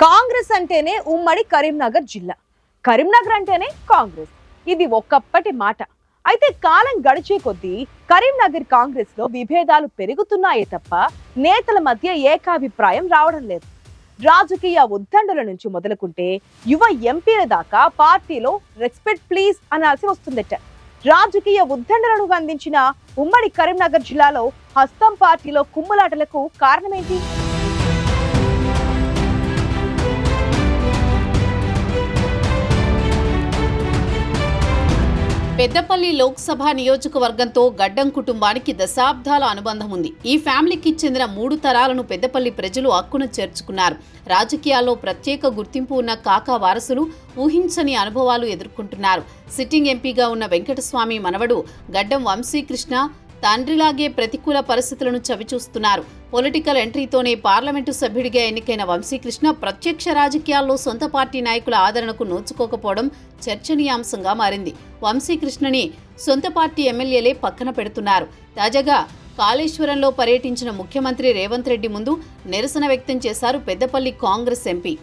కాంగ్రెస్ అంటేనే ఉమ్మడి కరీంనగర్ జిల్లా. కరీంనగర్ అంటేనే కాంగ్రెస్. ఇది ఒక్కప్పటి మాట. అయితే కాలం గడిచే కొద్దీ కరీంనగర్ కాంగ్రెస్ లో విభేదాలు పెరుగుతున్నాయే తప్ప నేతల మధ్య ఏకాభిప్రాయం రావడం లేదు. రాజకీయ ఉద్దండుల నుంచి మొదలుకుంటే యువ ఎంపీల దాకా పార్టీలో రెస్పెక్ట్ ప్లీజ్ అనాల్సి వస్తుందట. రాజకీయ ఉద్దండులను అందించిన ఉమ్మడి కరీంనగర్ జిల్లాలో హస్తం పార్టీలో కుమ్ములాటలకు కారణమేంటి? పెద్దపల్లి లోక్సభ నియోజకవర్గంతో గడ్డం కుటుంబానికి దశాబ్దాల అనుబంధం ఉంది. ఈ ఫ్యామిలీకి చెందిన 3 తరాలను పెద్దపల్లి ప్రజలు హక్కున చేర్చుకున్నారు. రాజకీయాల్లో ప్రత్యేక గుర్తింపు ఉన్న కాకా వారసులు ఊహించని అనుభవాలు ఎదుర్కొంటున్నారు. సిట్టింగ్ ఎంపీగా ఉన్న వెంకటస్వామి మనవడు గడ్డం వంశీకృష్ణ తండ్రిలాగే ప్రతికూల పరిస్థితులను చవిచూస్తున్నారు. పొలిటికల్ ఎంట్రీతోనే పార్లమెంటు సభ్యుడిగా ఎన్నికైన వంశీకృష్ణ ప్రత్యక్ష రాజకీయాల్లో సొంత పార్టీ నాయకుల ఆదరణకు నోచుకోకపోవడం చర్చనీయాంశంగా మారింది. వంశీకృష్ణని సొంత పార్టీ ఎమ్మెల్యేలే పక్కన పెడుతున్నారు. తాజాగా కాళేశ్వరంలో పర్యటించిన ముఖ్యమంత్రి రేవంత్ రెడ్డి ముందు నిరసన వ్యక్తం చేశారు పెద్దపల్లి కాంగ్రెస్ ఎంపీ.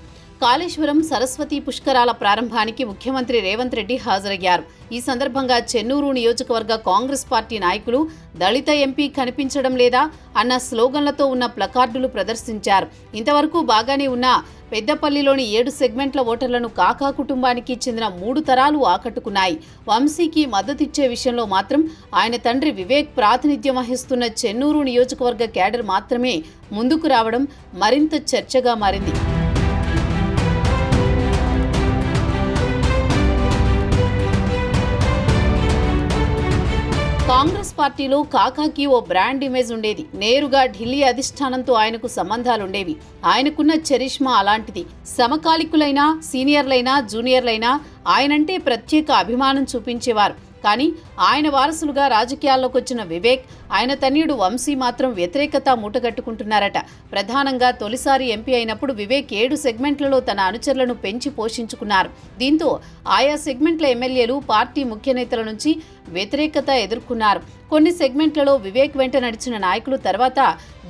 కాళేశ్వరం సరస్వతి పుష్కరాల ప్రారంభానికి ముఖ్యమంత్రి రేవంత్ రెడ్డి హాజరయ్యారు. ఈ సందర్భంగా చెన్నూరు నియోజకవర్గ కాంగ్రెస్ పార్టీ నాయకులు దళిత ఎంపీ కనిపించడం లేదా అన్న స్లోగన్లతో ఉన్న ప్లకార్డులు ప్రదర్శించారు. ఇంతవరకు బాగానే ఉన్న పెద్దపల్లిలోని 7 సెగ్మెంట్ల ఓటర్లను కాకా కుటుంబానికి చెందిన 3 తరాలు ఆకట్టుకున్నాయి. వంశీకి మద్దతిచ్చే విషయంలో మాత్రం ఆయన తండ్రి వివేక్ ప్రాతినిధ్యం వహిస్తున్న చెన్నూరు నియోజకవర్గ క్యాడర్ మాత్రమే ముందుకు రావడం మరింత చర్చగా మారింది. కాంగ్రెస్ పార్టీలో కాకాకి ఓ బ్రాండ్ ఇమేజ్ ఉండేది. నేరుగా ఢిల్లీ అధిష్టానంతో ఆయనకు సంబంధాలుండేవి. ఆయనకున్న చరిష్మా అలాంటిది. సమకాలికులైనా, సీనియర్లైనా, జూనియర్లైనా ఆయనంటే ప్రత్యేక అభిమానం చూపించేవారు. కానీ ఆయన వారసులుగా రాజకీయాల్లోకి వచ్చిన వివేక్, ఆయన తనయుడు వంశీ మాత్రం వ్యతిరేకత మూటగట్టుకుంటున్నారట. ప్రధానంగా తొలిసారి ఎంపీ అయినప్పుడు వివేక్ 7 సెగ్మెంట్లలో తన అనుచరులను పెంచి పోషించుకున్నారు. దీంతో ఆయా సెగ్మెంట్ల ఎమ్మెల్యేలు పార్టీ ముఖ్య నేతల నుంచి వ్యతిరేకత ఎదుర్కొన్నారు. కొన్ని సెగ్మెంట్లలో వివేక్ వెంట నడిచిన నాయకులు తర్వాత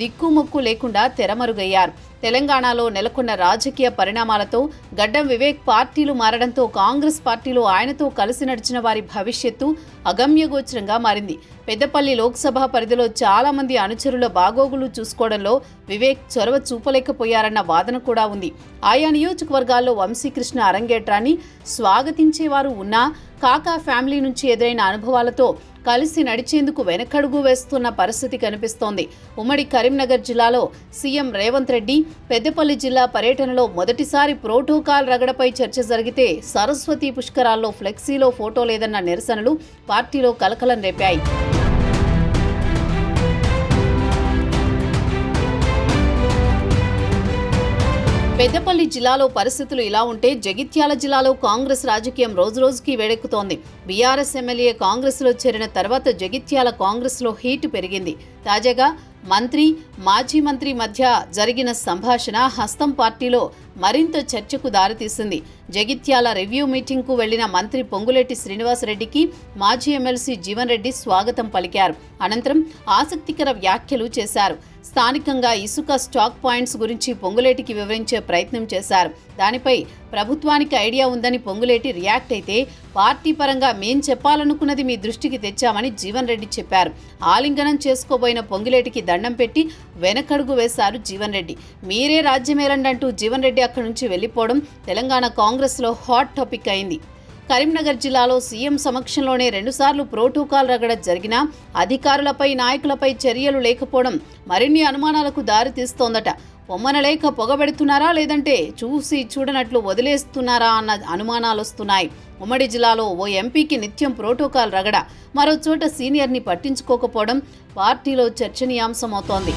దిక్కుమొక్కు లేకుండా తెరమరుగయ్యారు. తెలంగాణలో నెలకొన్న రాజకీయ పరిణామాలతో గడ్డం వివేక్ పార్టీలు మారడంతో కాంగ్రెస్ పార్టీలో ఆయనతో కలిసి నడిచిన వారి భవిష్యత్తు అగమ్యగోచరంగా మారింది. పెద్దపల్లి లోక్సభ పరిధిలో చాలా మంది అనుచరుల బాగోగులు చూసుకోవడంలో వివేక్ చొరవ చూపలేకపోయారన్న వాదన కూడా ఉంది. ఆయా నియోజకవర్గాల్లో వంశీకృష్ణ అరంగేట్రాన్ని స్వాగతించేవారు ఉన్నా కాకా ఫ్యామిలీ నుంచి ఎదురైన అనుభవాలతో కలిసి నడిచేందుకు వెనకడుగు వేస్తున్న పరిస్థితి కనిపిస్తోంది. ఉమ్మడి కరీంనగర్ జిల్లాలో సీఎం రేవంత్ రెడ్డి పెద్దపల్లి జిల్లా పర్యటనలో మొదటిసారి ప్రోటోకాల్ రగడపై చర్చ జరిగితే సరస్వతి పుష్కరాల్లో ఫ్లెక్సీలో ఫోటో లేదన్న నిరసనలు పార్టీలో కలకలం రేపాయి. పెద్దపల్లి జిల్లాలో పరిస్థితులు ఇలా ఉంటే జగిత్యాల జిల్లాలో కాంగ్రెస్ రాజకీయం రోజురోజుకి వేడెక్కుతోంది. బీఆర్ఎస్ ఎమ్మెల్యే కాంగ్రెస్లో చేరిన తర్వాత జగిత్యాల కాంగ్రెస్లో హీటు పెరిగింది. తాజాగా మంత్రి, మాజీ మంత్రి మధ్య జరిగిన సంభాషణ హస్తం పార్టీలో మరింత చర్చకు దారితీసింది. జగిత్యాల రివ్యూ మీటింగ్కు వెళ్లిన మంత్రి పొంగులేటి శ్రీనివాసరెడ్డికి మాజీ ఎమ్మెల్సీ జీవన్ రెడ్డి స్వాగతం పలికారు. అనంతరం ఆసక్తికర వ్యాఖ్యలు చేశారు. స్థానికంగా ఇసుక స్టాక్ పాయింట్స్ గురించి పొంగులేటికి వివరించే ప్రయత్నం చేశారు. దానిపై ప్రభుత్వానికి ఐడియా ఉందని పొంగులేటి రియాక్ట్ అయితే, పార్టీ పరంగా మేం చెప్పాలనుకున్నది మీ దృష్టికి తెచ్చామని జీవన్ రెడ్డి చెప్పారు. ఆలింగనం చేసుకోబోయిన పొంగులేటికి దండం పెట్టి వెనకడుగు వేశారు జీవన్ రెడ్డి. మీరే రాజ్యమేలండంటూ జీవన్ రెడ్డి అక్కడి నుంచి వెళ్లిపోవడం తెలంగాణ కాంగ్రెస్లో హాట్ టాపిక్ అయింది. కరీంనగర్ జిల్లాలో సీఎం సమక్షంలోనే 2 సార్లు ప్రోటోకాల్ రగడ జరిగినా అధికారులపై, నాయకులపై చర్యలు లేకపోవడం మరిన్ని అనుమానాలకు దారితీస్తోందట. పొమ్మనలేక పొగబెడుతున్నారా, లేదంటే చూసి చూడనట్లు వదిలేస్తున్నారా అన్న అనుమానాలొస్తున్నాయి. ఉమ్మడి జిల్లాలో ఓ ఎంపీకి నిత్యం ప్రోటోకాల్ రగడ, మరో చోట సీనియర్ని పట్టించుకోకపోవడం పార్టీలో చర్చనీయాంశమవుతోంది.